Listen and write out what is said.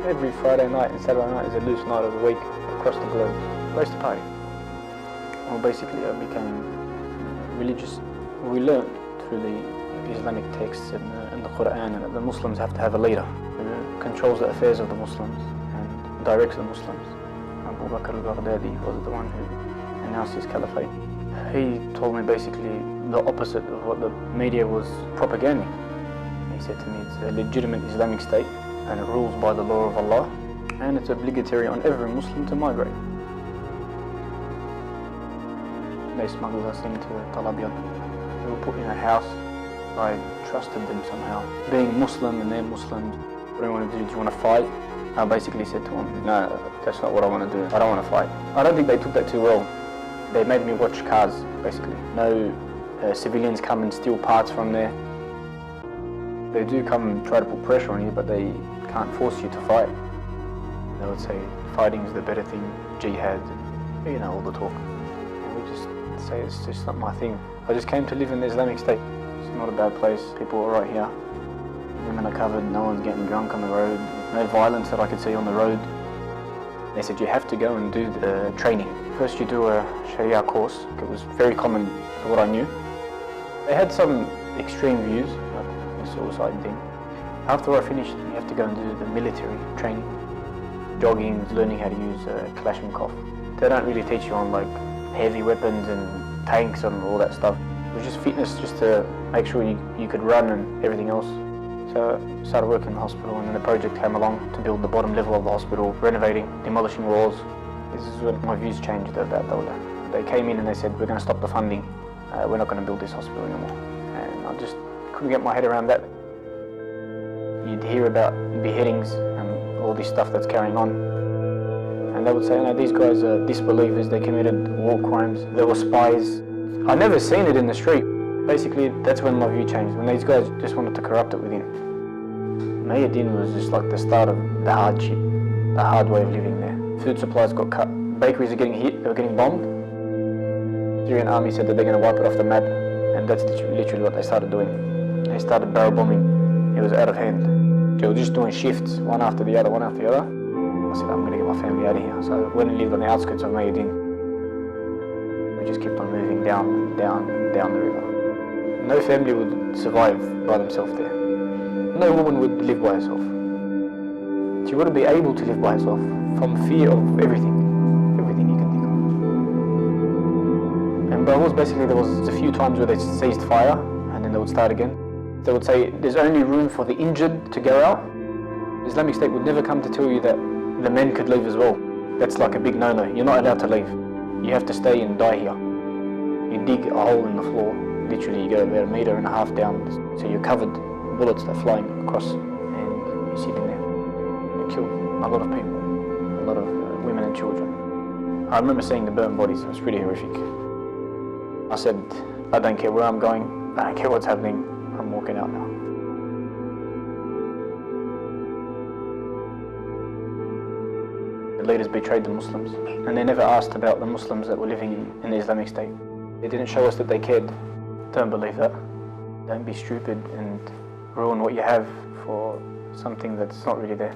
Every Friday night and Saturday night is a loose night of the week across the globe. Place to party. Well, basically I became religious. We learnt through the Islamic texts and the Quran that the Muslims have to have a leader who controls the affairs of the Muslims and directs the Muslims. Abu Bakr al-Baghdadi was the one who announced his caliphate. He told me basically the opposite of what the media was propagating. He said to me, it's a legitimate Islamic state and it rules by the law of Allah, and it's obligatory on every Muslim to migrate. They smuggled us into Talabiad. We were put in a house. I trusted them somehow. Being Muslim and they're Muslims, what do you want to do? Do you want to fight? I basically said to them, no, that's not what I want to do. I don't want to fight. I don't think they took that too well. They made me watch cars, basically. No civilians come and steal parts from there. They do come and try to put pressure on you, but they can't force you to fight. They would say fighting is the better thing, jihad, you know, all the talk. And we just say it's just not my thing. I just came to live in the Islamic State. It's not a bad place. People are right here. Women are covered, no one's getting drunk on the road. No violence that I could see on the road. They said you have to go and do the training. First you do a Sharia course. It was very common to what I knew. They had some extreme views, like the suicide thing. After I finished, you have to go and do the military training. Jogging, learning how to use a Kalashnikov. They don't really teach you on like heavy weapons and tanks and all that stuff. It was just fitness, just to make sure you could run and everything else. So I started working in the hospital, and then the project came along to build the bottom level of the hospital, renovating, demolishing walls. This is when my views changed about Dawla. They came in and they said, we're going to stop the funding. We're not going to build this hospital anymore. And I just couldn't get my head around that. You'd hear about beheadings and all this stuff that's carrying on. And they would say, no, these guys are disbelievers, they committed war crimes, they were spies. I never seen it in the street. Basically, that's when my view changed, when these guys just wanted to corrupt it within. Mayadin was just like the start of the hardship, the hard way of living there. Food supplies got cut, bakeries are getting hit, they were getting bombed. The Syrian army said that they're going to wipe it off the map, and that's literally what they started doing. They started barrel bombing. It was out of hand. They were just doing shifts, one after the other, one after the other. I said, I'm going to get my family out of here. So I went and lived on the outskirts of Mayadin. We just kept on moving down the river. No family would survive by themselves there. No woman would live by herself. She wouldn't be able to live by herself from fear of everything you can think of. And but it was basically, there was a few times where they ceased fire and then they would start again. They would say there's only room for the injured to go out. The Islamic State would never come to tell you that the men could leave as well. That's like a big no-no. You're not allowed to leave. You have to stay and die here. You dig a hole in the floor. Literally, you go about 1.5 meters down, so you're covered. Bullets are flying across, and you're sitting there. They killed a lot of people, a lot of women and children. I remember seeing the burnt bodies. It was pretty horrific. I said, I don't care where I'm going. I don't care what's happening. I'm walking out now. The leaders betrayed the Muslims, and they never asked about the Muslims that were living in the Islamic State. They didn't show us that they cared. Don't believe that. Don't be stupid and ruin what you have for something that's not really there.